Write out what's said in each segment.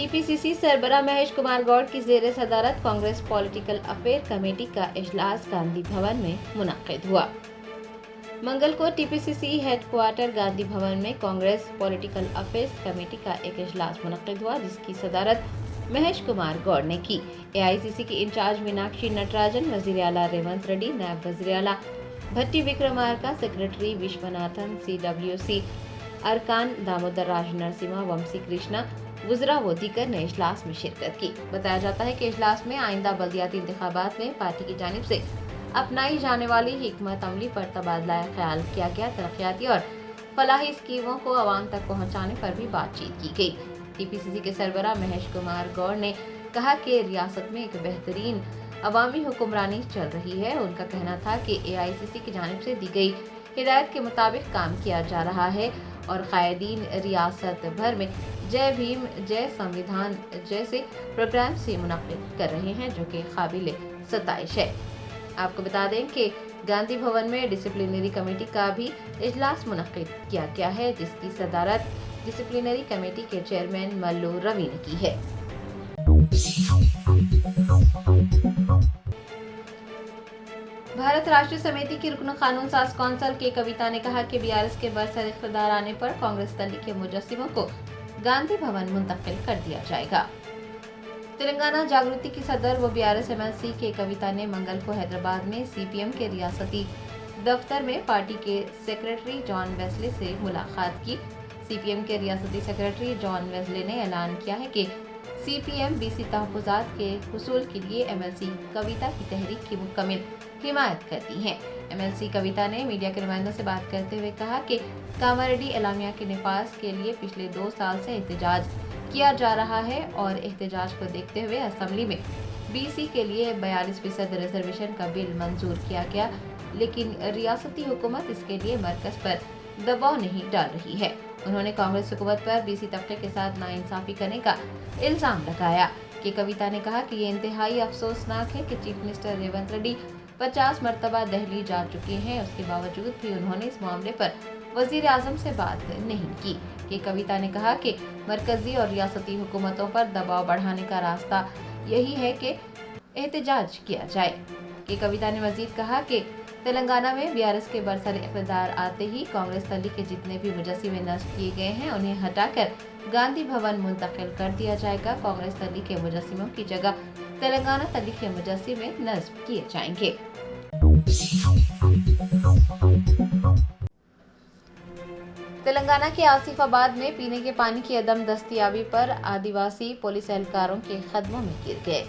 TPCC सरबराह Mahesh Kumar Gaur की ज़ेर सदारत कांग्रेस पॉलिटिकल अफेयर कमेटी का इजलास गांधी भवन में मुनक्किद हुआ। मंगल को TPCC हेडक्वार्टर गांधी भवन में कांग्रेस पॉलिटिकल अफेयर्स कमेटी का एक इजलास मुनक्किद हुआ, जिसकी सदारत महेश कुमार गौड़ ने की। AICC की इंचार्ज मीनाक्षी नटराजन, वजीर आला रेवंत रेड्डी, नायब वजीर आला भट्टी विक्रमार्का, सेक्रेटरी विश्वनाथन, CWC अरकान दामोदर राज नरसिम्हा, वंशी कृष्णा, वुज़रा व दीगर ने इजलास में शिरकत की। बताया जाता है कि इजलास में आइंदा बल्दियाती इंतखाबात में पार्टी की जानिब से अपनाई जाने वाली हिकमत अमली पर तबादला ख्याल किया गया। तरक्याती और फलाही स्कीमों को आवाम तक पहुँचाने पर भी बातचीत की गई। TPCC के सरबराह महेश कुमार गौड़ ने कहा कि रियासत में एक बेहतरीन अवामी हुक्मरानी चल रही है। उनका कहना था कि AICC की जानिब से दी गई हिदायत के मुताबिक काम किया जा रहा है और कायदीन रियासत भर में जय भीम, जय संविधान जैसे प्रोग्राम से मुनक्किद कर रहे हैं, जो कि काबिल सताइश है। आपको बता दें कि गांधी भवन में डिसिप्लिनरी कमेटी का भी इजलास मुनक्किद किया गया है, जिसकी सदारत डिसिप्लिनरी कमेटी के चेयरमैन मल्लू रवि ने की है। भारत राष्ट्रीय समिति की रुकन कानून साज कौंसल के कविता ने कहा कि BRS के बरसर इख्तियार आने पर कांग्रेस तहरीक के मुजस्सिमों को गांधी भवन मुंतकिल कर दिया जाएगा। तेलंगाना जागृति की सदर व BRS MLC के कविता ने मंगल को हैदराबाद में CPM के रियासती दफ्तर में पार्टी के सेक्रेटरी जॉन वेस्ले से मुलाकात की। CPM के रियासती सेक्रेटरी जॉन वेस्ले ने ऐलान किया है कि CPM BC तहफ़्फ़ुज़ात के हुसूल के लिए MLC कविता की तहरीक की मुकम्मल हिमायत करती हैं। MLC कविता ने मीडिया के नुमाइंदों से बात करते हुए कहा कि कामारेड्डी एलामिया के नफाज के लिए पिछले 2 साल से एहतजाज किया जा रहा है और एहतजाज को देखते हुए असेंबली में BC के लिए 42% रिजर्वेशन का बिल मंजूर किया गया, लेकिन रियासती हुकूमत इसके लिए मरकज पर दबाव नहीं डाल रही है। उन्होंने कांग्रेस हुकूमत पर BC तबके के साथ नाइंसाफी करने का इल्जाम लगाया। कि कविता ने कहा कि ये इंतहाई अफसोसनाक है कि चीफ मिनिस्टर रेवंत रेड्डी 50 मरतबा दिल्ली जा चुके हैं, उसके बावजूद भी उन्होंने इस मामले पर वजीर आजम से बात नहीं की। कि कविता ने कहा कि मरकजी और रियासती हुकूमतों पर दबाव बढ़ाने का रास्ता यही है कि एहतजाज किया जाए। कि कविता ने मजीद कहा कि तेलंगाना में BRS के बरसर इख्तियार आते ही कांग्रेस तहरीक के जितने भी मुजस्सिमे नस्ब किए गए हैं उन्हें हटाकर गांधी भवन मुंतकिल कर दिया जाएगा। कांग्रेस तहरीक के मुजस्सिमों की जगह तेलंगाना तहरीक के मुजस्सिमे नस्ब किए जाएंगे। तेलंगाना के आसिफाबाद में पीने के पानी की अदम दस्तयाबी पर आदिवासी पुलिस एहलकारों के कदमों में गिर गए।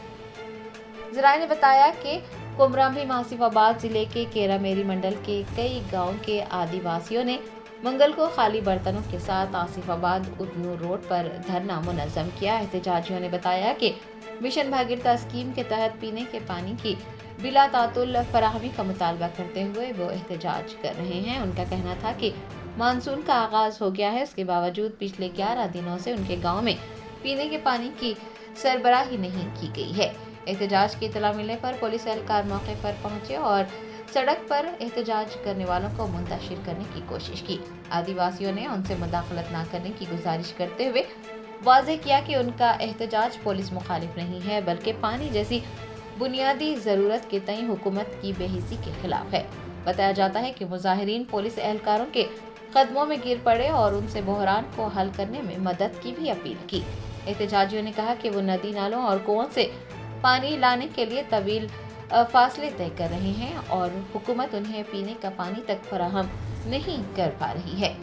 ज़राए ने बताया कि कोमराभीम आसिफाबाद जिले के केरामेरी मंडल के कई गांव के आदिवासियों ने मंगल को खाली बर्तनों के साथ आसिफाबाद उदनू रोड पर धरना मुनज़्ज़म किया। एहतजाजियों ने बताया कि मिशन भागीरथ स्कीम के तहत पीने के पानी की बिला तातुल फराहमी का मुतालबा करते हुए वो एहतजाज कर रहे हैं। उनका कहना था कि मानसून का आगाज हो गया है, इसके बावजूद पिछले 11 दिनों से उनके गाँव में पीने के पानी की सरबराही नहीं की गई है। एहतजाज की इत्तला मिलने पर पुलिस एहलकार मौके पर पहुंचे और सड़क पर एहतजाज करने वालों को मुंतशिर करने की कोशिश की। आदिवासियों ने उनसे मुदाखलत न करने की गुजारिश करते हुए वाज़ेह किया कि उनका एहतजाज पुलिस मुखालिफ नहीं है, बल्कि पानी जैसी बुनियादी ज़रूरत के तय हुकूमत की बेहिसी के खिलाफ है। बताया जाता है कि मुजाहिरीन पुलिस एहलकारों के कदमों में गिर पड़े और उनसे बहरान को हल करने में मदद की भी अपील की। एहतजाजियों ने कहा कि वो नदी नालों और कुओं से पानी लाने के लिए तवील फासले तय कर रहे हैं और हुकूमत उन्हें पीने का पानी तक फराहम नहीं कर पा रही है।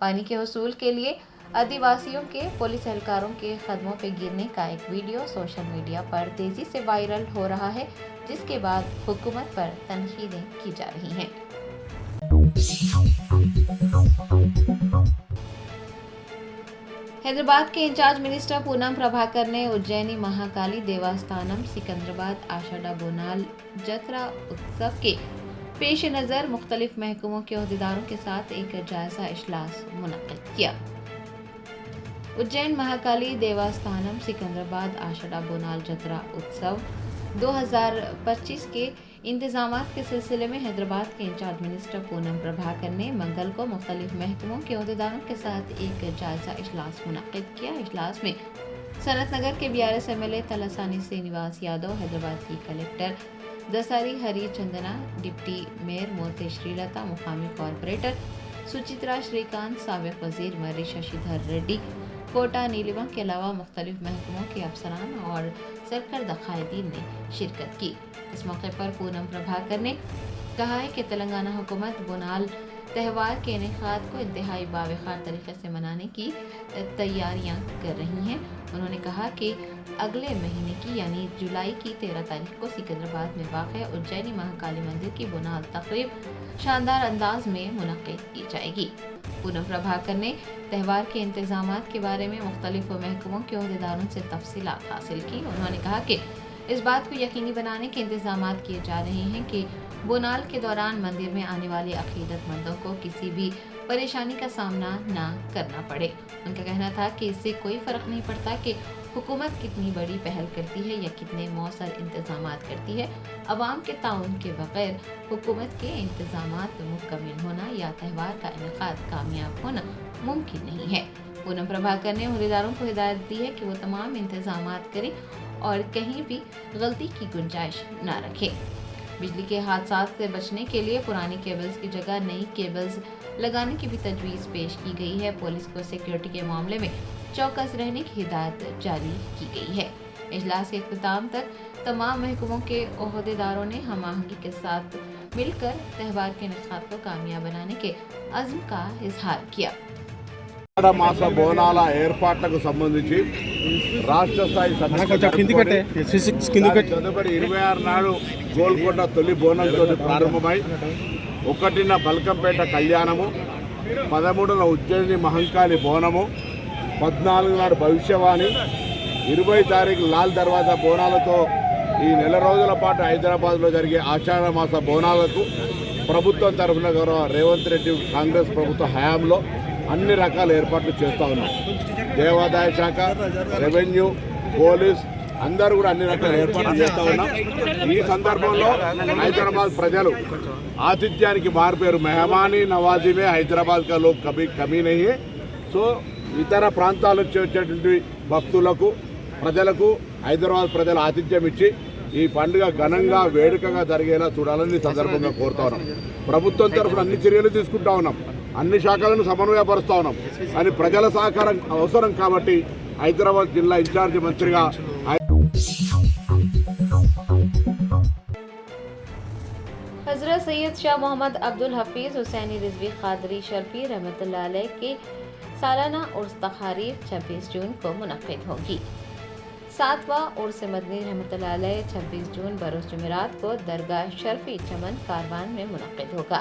पानी के हुसूल के लिए आदिवासियों के पुलिस एहलकारों के कदमों पर गिरने का एक वीडियो सोशल मीडिया पर तेजी से वायरल हो रहा है, जिसके बाद हुकूमत पर तनकीदें की जा रही हैं। हैदराबाद के इंचार्ज मिनिस्टर पूनम प्रभाकर ने उज्जैनी महाकाली देवस्थानम सिकंदराबाद आषाढ़ा बोनाल जत्रा उत्सव के पेश नज़र मुख्तलिफ महकमों के ओहदेदारों के साथ एक जायजा इजलास मुनक्किद किया। उज्जैन महाकाली देवस्थानम सिकंदराबाद आषाढ़ा बोनाल जत्रा उत्सव 2025 के इंतजामात के सिलसिले में हैदराबाद के इंचार्ज मिनिस्टर पूनम प्रभाकर ने मंगल को मुख्तलिफ महकमों के ओहदेदारों के साथ एक जायजा इजलास मुनक्किद किया। इजलास में सनत नगर के बीआरएस एमएलए तलासानी श्रीनिवास यादव, हैदराबाद की कलेक्टर दसारी हरी चंदना, डिप्टी मेयर मोते श्रीलता, मुकामी कॉरपोरेटर सुचित्रा श्रीकांत, साबिक वजीर मर्री शशिधर रेड्डी, कोटा नीलिमा के अलावा मुख्तलिफ महकमों के अफसरान और सरकर्दा कायदीन ने शिरकत की। इस मौके पर पूनम प्रभाकर ने कहा है कि तेलंगाना हुकूमत बोनाल त्यौहार के इनेकाद को इंतहाई बावखार तरीके से मनाने की तैयारियां कर रही हैं। उन्होंने कहा कि अगले महीने की यानी जुलाई की 13 तारीख को सिकंदराबाद में वाक़ उज्जैनी महाकाली मंदिर की बोनाल तकरीब शानदार अंदाज में मुनक्किद की जाएगी। पूनम प्रभाकर ने त्यौहार के इंतजामात के बारे में मुख्तलिफ महकमों के ओहदेदारों से तफसीलात हासिल की। उन्होंने कहा कि इस बात को यकीनी बनाने के इंतजामात किए जा रहे हैं कि बोनाल के दौरान मंदिर में आने वाले अकीदतमंदों को किसी भी परेशानी का सामना न करना पड़े। उनका कहना था कि इससे कोई फर्क नहीं पड़ता कि हुकूमत कितनी बड़ी पहल करती है या कितने मौसर इंतजामात करती है, अवाम के ताउन के बगैर हुकूमत के इंतजामात मुकम्मल होना या त्यौहार का इनेकाद कामयाब होना मुमकिन नहीं है। पूनम प्रभाकर ने ओहदेदारों को हिदायत दी है कि वो तमाम इंतजामात करें और कहीं भी गलती की गुंजाइश न रखें। बिजली के हादसा से बचने के लिए पुरानी केबल्स की जगह नई केबल्स लगाने की भी तजवीज़ पेश की गई है। पुलिस को सिक्योरिटी के मामले में चौकस रहने की हिदायत जारी की गई है। इजलास के इख्तिताम तक तमाम महकमों के ओहदेदारों ने हम आहंगी के साथ मिलकर त्यौहार के इनेकाद को कामयाब बनाने के अज़्म का इजहार किया। మాస బోనాల ఏర్పాట్లకు సంబంధించి రాష్ట్ర స్థాయి తదుపరి 26 నాడు గోల్కొండ తొలి బోనంతో ప్రారంభమై 1న బల్కంపేట కళ్యాణము, 13న ఉజ్జయిని మహంకాళి బోనము, 14 నాడు భవిష్యవాణి, 20 తారీఖు లాల్ దర్వాజా బోనాలతో ఈ నెల రోజుల పాటు హైదరాబాద్లో జరిగే ఆషాఢ మాస బోనాలకు ప్రభుత్వం తరఫున గౌరవ రేవంత్ రెడ్డి కాంగ్రెస్ ప్రభుత్వ హయాంలో అన్ని రకాల ఏర్పాట్లు చేస్తూ ఉన్నాం. దేవాదాయ శాఖ, రెవెన్యూ, పోలీస్ అందరూ కూడా అన్ని రకాల ఏర్పాట్లు చేస్తూ ఉన్నాం. ఈ సందర్భంలో హైదరాబాద్ ప్రజలు ఆతిథ్యానికి మారుపేరు మెహమానీ నవాజీ మే హైదరాబాద్ కా లోగ్ కభీ కమీ నహీ హై. సో ఇతర ప్రాంతాల నుంచి వచ్చేటువంటి భక్తులకు ప్రజలకు హైదరాబాద్ ప్రజలు ఆతిథ్యం ఇచ్చి ఈ పండుగ ఘనంగా వేడుకగా జరిగేలా చూడాలని సందర్భంగా కోరుతా ఉన్నాం. ప్రభుత్వం తరఫున అన్ని చర్యలు తీసుకుంటా ఉన్నాం, అన్ని శాఖలను సమన్వయపరుస్తూ ఉన్నాం. అని ప్రజల సహకారం అవసరం కాబట్టి హైదరాబాద్ జిల్లా ఇన్ఛార్జి మంత్రిగా हजरत सैयद शाह मोहम्मद अब्दुल हफीज हुसैनी रिजवी कादरी शर्फी रहमतुल्लाह अलैह के सालाना उर्स तकारीब 26 जून को मुनक्किद होगी। 7वां उर्स मदनी रहमतुल्लाह अलैह 26 जून बरोज़ जुमेरात को दरगाह शर्फी चमन कारवान में मुनक्किद होगा।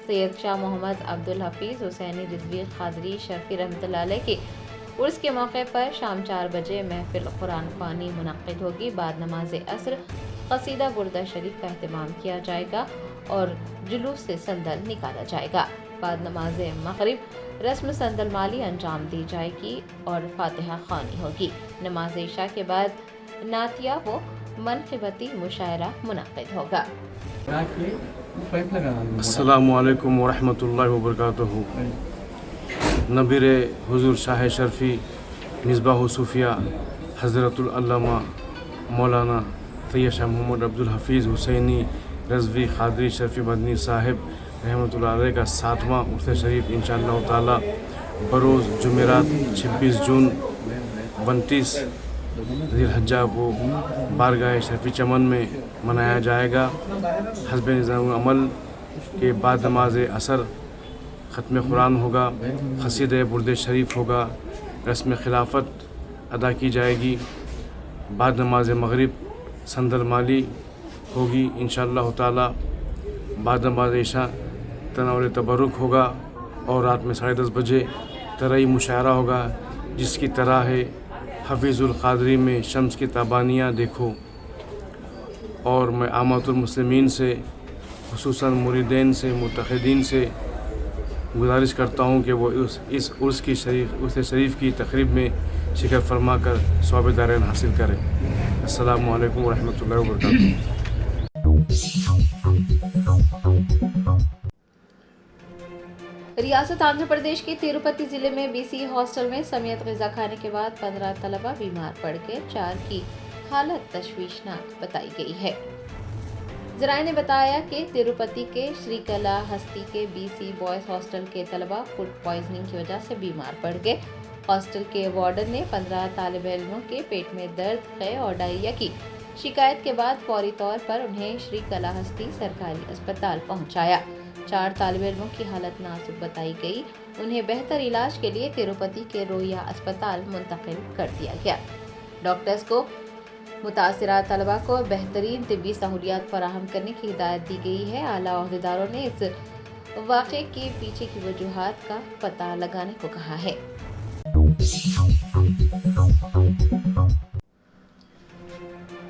सैयद शाह मोहम्मद अब्दुल हफीज हुसैनी रिजवी कादरी शर्फी रहमतुल्लाह अलैह के उर्स के मौके पर शाम 4 बजे महफिल कुरान ख़वानी मुनक्किद होगी। बाद नमाज असर कसीदा बुर्दा शरीफ का एहतमाम किया जाएगा और जुलूस से संदल निकाला जाएगा। बाद नमाज मगरिब रस्म संदल माली अंजाम दी जाएगी और फातिहा ख़वानी होगी। नमाज इशा के बाद नातिया व मनक़िबती मुशायरा मुनक़्क़िद होगा। अस्सलामु अलैकुम वरहमतुल्लाहि वबरकातुहू। नबीर हुजूर शाह शर्फी मिसबाह सूफिया हज़रतुल अल्लामा मौलाना सैयद शाह मोहम्मद अब्दुल हफीज़ हुसैनी रज़वी कादरी शर्फी मदनी साहिब रहमतुल्लाह अलैह का 7वां उर्स शरीफ इंशाअल्लाह ताला बरोज़ जुमेरात 26 जून 29 ज़िलहज्जा को बारगाह शर्फी चमन में मनाया जाएगा। हस्ब निज़ाम अमल के बाद नमाज असर ख़त्म कुरान होगा, क़सीदा बुर्द शरीफ होगा, रस्म खिलाफत अदा की जाएगी। बाद नमाज मगरिब संदल माली होगी इंशाअल्लाह ताला। बाद नमाज इशा तनावुल तबरुक होगा और रात में 10:30 बजे तरई मुशायरा होगा, जिसकी तरह है हफीज़ुल क़ादरी में शम्स की ताबानियाँ देखो। और मैं आमतुल मुस्लिमीन से खुसूसन मुरीदैन से मुतक़िदीन से गुजारिश करता हूँ कि वो इस उर्स शरीफ की तक़रीब में शिरकत फरमा कर सवाब दारैन हासिल करें। अस्सलामु अलैकुम वरहमतुल्लाहि वबरकातुहू। रियासत आंध्र प्रदेश के तिरुपति जिले में बीसी हॉस्टल में समेत ग़िज़ा खाने के बाद 15 तलबा बीमार पड़ गए। 4 की हालत तशवीशनाक बताई गई है। ज़राए ने बताया कि तिरुपति के श्रीकालाहस्ती के बीसी बॉयज हॉस्टल के तलबा फूड पॉइजनिंग की वजह से बीमार पड़ गए। हॉस्टल के वार्डन ने 15 तालिब इल्मों के पेट में दर्द, खे और डायरिया की शिकायत के बाद फौरी तौर पर उन्हें श्रीकालाहस्ती सरकारी अस्पताल पहुंचाया। 4 तालिब इल्मों की हालत नाजुक बताई गई। उन्हें बेहतर इलाज के लिए तिरुपति के रोहिया अस्पताल मुंतकिल कर दिया गया। डॉक्टर्स को मुतासिरा तलबा को बेहतरीन तिब्बी सहूलियात फराहम करने की हिदायत दी गई है। आला ओहदेदारों ने इस वाक़े के पीछे की वजूहात का पता लगाने को कहा है।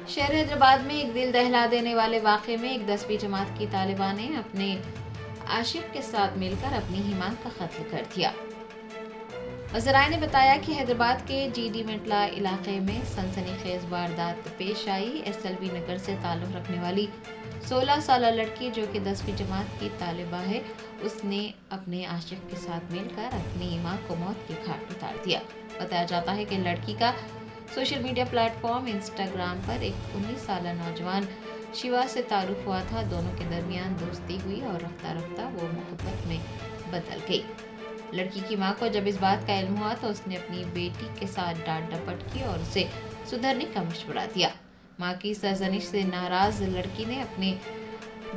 शहर हैदराबाद में एक दिल दहला देने वाले वाक़े में एक 10वीं जमात की तालिबा ने अपने आशिक के साथ मिलकर अपनी ही मां का कत्ल कर दिया। ज़राए ने बताया कि हैदराबाद के जीडी मेटला इलाके में सनसनीखेज वारदात पेश आई। SLV नगर से ताल्लुक़ रखने वाली 16 साल लड़की जो कि 10वीं जमात की तालिबा है, उसने अपने आशिक के साथ मिलकर अपनी मां को मौत के घाट उतार दिया। बताया जाता है कि लड़की का सोशल मीडिया प्लेटफॉर्म इंस्टाग्राम पर एक 19 साल नौजवान शिवा से तारुफ हुआ था। दोनों के दरमियान दोस्ती हुई और रफ्ता रफ्ता वो मोहब्बत में बदल गई। लड़की की मां को जब इस बात का इल्म हुआ तो उसने अपनी बेटी के साथ डांट डपट की और उसे सुधरने का मशवरा दिया। मां की सरजनिश से नाराज लड़की ने अपने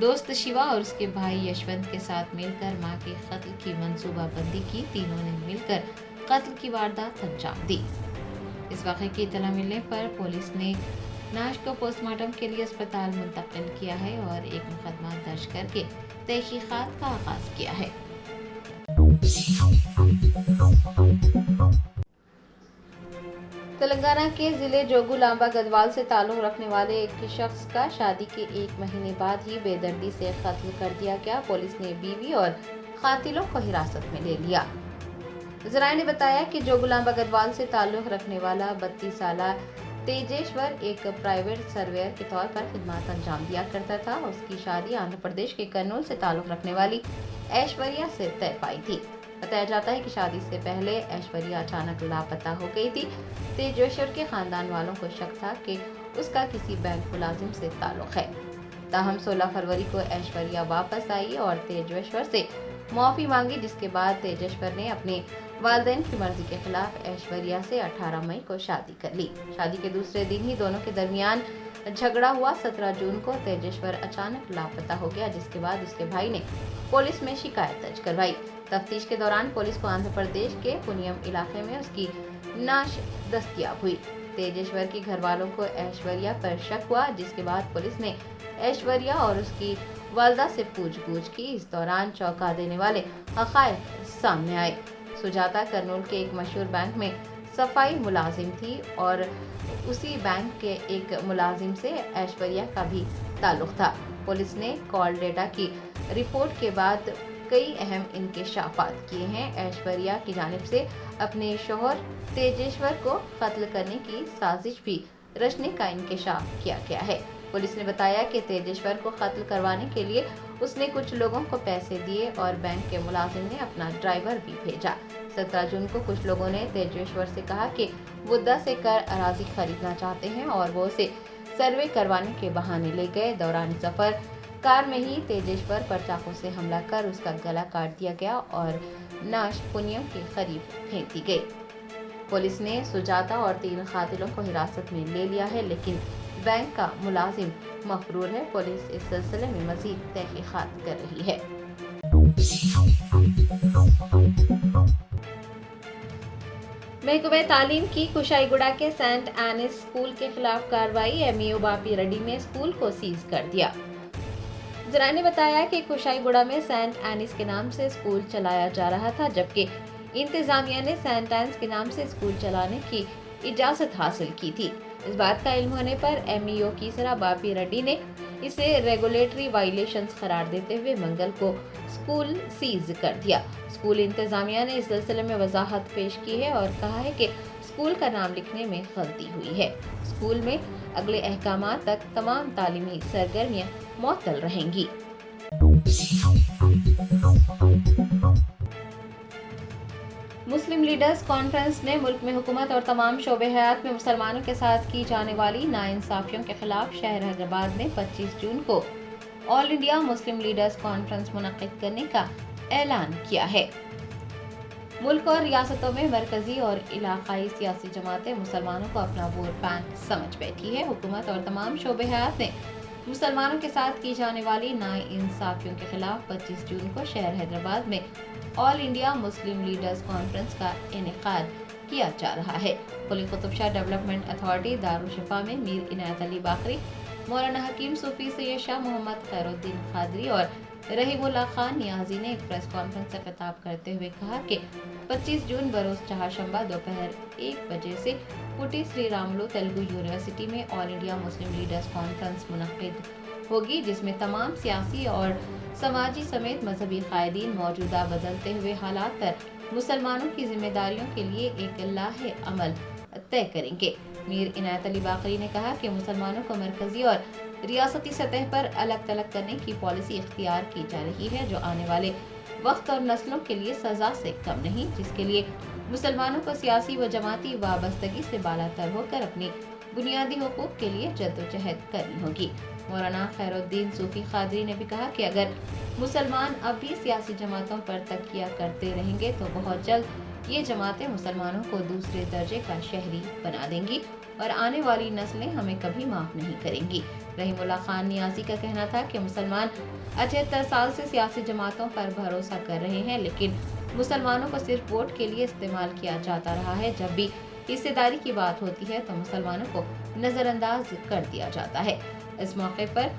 दोस्त शिवा और उसके भाई यशवंत के साथ मिलकर मां के कत्ल की मंसूबाबंदी की। तीनों ने मिलकर कत्ल की वारदात अंजाम दी। इस वाक़े की इत्तला मिलने पर पुलिस ने नाश को पोस्टमार्टम के लिए अस्पताल मुंतकिल किया है और एक मुकदमा दर्ज करके तहकीकात का आगाज किया है। तेलंगाना के जिले जोगुलांबा गढ़वाल से ताल्लुक़ रखने वाले एक शख्स का शादी के 1 महीने बाद ही बेदर्दी से कत्ल कर दिया गया। पुलिस ने बीवी और कातिलों को हिरासत में ले लिया। ज़राए ने बताया कि जोगुलांबा गढ़वाल से ताल्लुक़ रखने वाला 32 साला तेजेश्वर एक प्राइवेट सर्वेयर के तौर पर खिदमत अंजाम दिया करता था। उसकी शादी आंध्र प्रदेश के कर्नूल से ताल्लुक़ रखने वाली ऐश्वर्या से तय पाई थी। बताया जाता है कि शादी से पहले ऐश्वर्या अचानक लापता हो गई थी। तेजेश्वर के खानदान वालों को शक था कि उसका किसी बैंक मुलाजिम से ताल्लुक़ है। ताहम 16 फरवरी को ऐश्वर्या वापस आई और तेजेश्वर से माफ़ी मांगी, जिसके बाद तेजेश्वर ने अपने वालिदैन की मर्जी के खिलाफ ऐश्वर्या से 18 मई को शादी कर ली। शादी के दूसरे दिन ही दोनों के दरमियान झगड़ा हुआ। 17 जून को तेजेश्वर अचानक लापता हो गया, जिसके बाद उसके भाई ने पुलिस में शिकायत दर्ज करवाई। तफ्तीश के दौरान पुलिस को आंध्र प्रदेश के पुनियम इलाके में उसकी नाश दस्तयाब हुई। तेजेश्वर के घर वालों को ऐश्वर्या पर शक हुआ, जिसके बाद पुलिस ने ऐश्वर्या और उसकी वालदा से पूछगछ की। इस दौरान चौंका देने वाले हक़ाइक़ सामने आए। सुजाता कर्नूल के एक मशहूर बैंक में सफाई मुलाजिम थी और उसी बैंक के एक मुलाजिम से ऐश्वर्या का भी ताल्लुक़ था। पुलिस ने कॉल डेटा की रिपोर्ट के बाद कई अहम इंकशाफात किए हैं। ऐश्वर्या की जानिब से अपने शौहर तेजेश्वर को कत्ल करने की साजिश भी रचने का इंकशाफ किया गया है। पुलिस ने बताया कि तेजेश्वर को कत्ल करवाने के लिए उसने कुछ लोगों को पैसे दिए और बैंक के मुलाजिम ने अपना ड्राइवर भी भेजा। 17 जून को कुछ लोगों ने तेजेश्वर से कहा कि वो 10 एकड़ अराजी खरीदना चाहते हैं और वो उसे सर्वे करवाने के बहाने ले गए। दौरान सफर कार में ही तेजेश्वर पर चाकू से हमला कर उसका गला काट दिया गया और नाश पुनियम के करीब फेंक दी गई। पुलिस ने सुजाता और 3 कातिलों को हिरासत में ले लिया है, लेकिन बैंक का मुलाजिम मफरूर है। पुलिस इस सिलसिले में मजीद तहकीकात कर रही है। महकमे तालीम की कुशाईगुड़ा के सेंट एनिस स्कूल के खिलाफ कार्रवाई। MEO बापी रेड्डी ने स्कूल को सीज कर दिया। ज़राए ने बताया कि कुशाईगुड़ा में सेंट एनिस के नाम से स्कूल चलाया जा रहा था, जबकि इंतजामिया ने सेंट एनिस के नाम से स्कूल चलाने की इजाज़त हासिल की थी। इस बात का इल्म होने पर MEO कीसरा बापी रेड्डी ने इसे रेगुलेटरी वायलेशंस करार देते हुए मंगल को स्कूल सीज कर दिया। स्कूल इंतजामिया ने इस सिलसिले में वजाहत पेश की है और कहा है कि स्कूल का नाम लिखने में गलती हुई है। स्कूल में अगले अहकामात तक तमाम तालीमी सरगर्मियां मुअत्तल रहेंगी। मुस्लिम लीडर्स कॉन्फ्रेंस ने मुल्क में हुकूमत और तमाम शोबे हयात में मुसलमानों के साथ की जाने वाली नाइंसाफियों के खिलाफ शहर हैदराबाद में 25 जून को all India Muslim leaders conference मुनक्किद करने का ऐलान किया है। मुल्क और रियासतों में मरकजी और इलाकाई सियासी जमातें मुसलमानों को अपना वोट बैंक समझ बैठी है। हुकूमत और तमाम शोबे हयात ने मुसलमानों के साथ की जाने वाली नाइंसाफियों के खिलाफ 25 जून को शहर हैदराबाद में all India Muslim leaders conference का इनेकाद किया जा रहा है। कुली कुतुब शाह डेवलपमेंट अथॉरिटी दारुशिफा में मीर इनायत अली बाकरी, मौलाना हकीम सूफी सैयद शाह मोहम्मद खैरुद्दीन खादरी और रहीमुल्लाह खान नियाजी ने एक प्रेस कॉन्फ्रेंस से खिताब करते हुए कहा कि 25 जून बरोज चारशंबा दोपहर 1 बजे से पुटी श्री रामुलु तेलुगु यूनिवर्सिटी में all India Muslim leaders conference मुनक्किद होगी, जिसमें तमाम सियासी और समाजी समेत मजहबी कायदीन मौजूदा बदलते हुए हालात पर मुसलमानों की जिम्मेदारियों के लिए एक लाहे अमल तय करेंगे। मीर इनायत अली बाकरी ने कहा कि मुसलमानों को मरकजी और रियासती सतह पर अलग थलग करने की पॉलिसी इख्तियार की जा रही है, जो आने वाले वक्त और नस्लों के लिए सजा से कम नहीं, जिसके लिए मुसलमानों को सियासी व जमाती वाबस्तगी से बालातर होकर अपनी बुनियादी हुकूक के लिए जद्दोजहद करनी होगी। मौलाना खैरुद्दीन सूफी खादरी ने भी कहा कि अगर मुसलमान अब भी सियासी जमातों पर तकिया करते रहेंगे तो बहुत जल्द ये जमातें मुसलमानों को दूसरे दर्जे का शहरी बना देंगी और आने वाली नस्लें हमें कभी माफ नहीं करेंगी। रहीमुल्लाह खान नियाजी का कहना था कि मुसलमान 78 साल से सियासी जमातों पर भरोसा कर रहे हैं, लेकिन मुसलमानों को सिर्फ वोट के लिए इस्तेमाल किया जाता रहा है। जब भी हिस्सेदारी की बात होती है तो मुसलमानों को नजरअंदाज कर दिया जाता है। इस मौके पर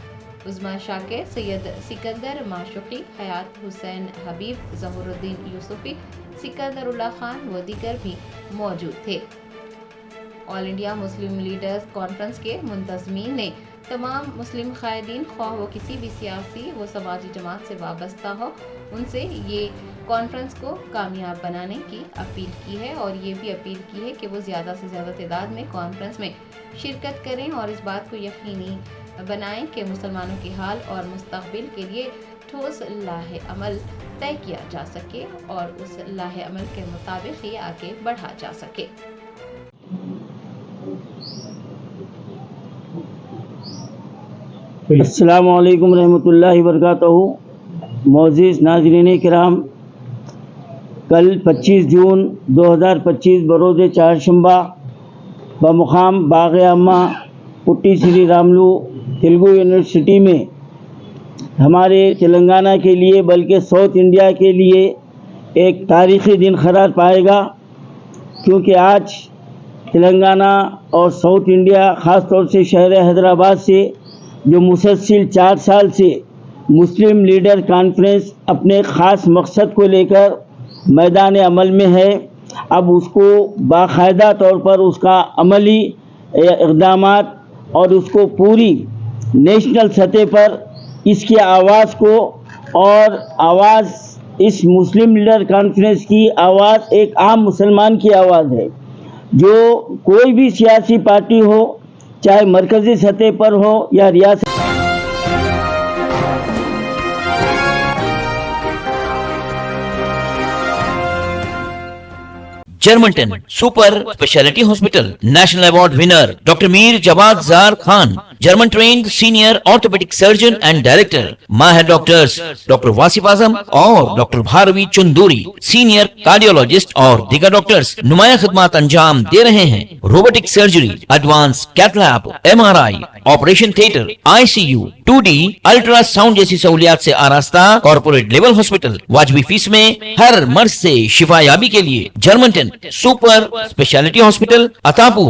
उज़्मा शाकिर, सैयद सिकंदर माशुकी, हयात हुसैन हबीब, ज़हूरुद्दीन यूसुफी, सिकंदरुल्लाह खान व दीगर भी मौजूद थे। All India Muslim leaders conference के मुंतज़मीन ने तमाम मुस्लिम कायदीन, ख्वाह वो किसी भी सियासी व समाजी जमात से वाबस्ता हो, उनसे ये कॉन्फ्रेंस को कामयाब बनाने की अपील की है और ये भी अपील की है कि वो ज़्यादा से ज़्यादा तादाद में कॉन्फ्रेंस में शिरकत करें और इस बात को यकीनी बनाएं कि मुसलमानों के हाल और मुस्तकबिल के लिए ठोस लाहे अमल तय किया जा सके और उस लाहे अमल के मुताबिक ये आगे बढ़ा जा सके। अस्सलामु अलैकुम रहमतुल्लाहि व बरकातहू। मोअज़्ज़िज़ नाज़रीन किराम, कल 25 जून 2025 बरोज़ चारशंबा बमुकाम बाग़ अम्मा पुट्टी श्री रामुलु तेलुगु यूनिवर्सिटी में हमारे तेलंगाना के लिए बल्कि साउथ इंडिया के लिए एक तारीख़ी दिन करार पाएगा, क्योंकि आज तेलंगाना और साउथ इंडिया ख़ास तौर से शहर हैदराबाद से जो मुसलसिल 4 साल से मुस्लिम लीडर कॉन्फ्रेंस अपने ख़ास मकसद को लेकर मैदान अमल में है, अब उसको बाकायदा तौर पर उसका अमली इक़दामात और उसको पूरी नेशनल सतह पर इसकी आवाज़ को और आवाज़ इस मुस्लिम लीडर कॉन्फ्रेंस की आवाज़ एक आम मुसलमान की आवाज़ है। जो कोई भी सियासी पार्टी हो, चाहे मरकज़ी सतह पर हो या रियासत। Germanten super speciality hospital national award winner doctor Mir Jawad Jar Khan, German trained senior orthopaedic surgeon and director, माहिर डॉक्टर्स डॉक्टर वासिफ आजम और doctor Bharavi Chanduri, senior cardiologist और दीगर डॉक्टर्स नुमाया खिदमत अंजाम दे रहे हैं। Robotic surgery, advance cath lab, MRI, operation theatre, ICU, 2D ultrasound जैसी सहूलियात से आरास्ता कॉर्पोरेट लेवल हॉस्पिटल, वाजबी फीस में हर मर्ज से शिफायाबी के लिए Germanton super speciality hospital, Attapur.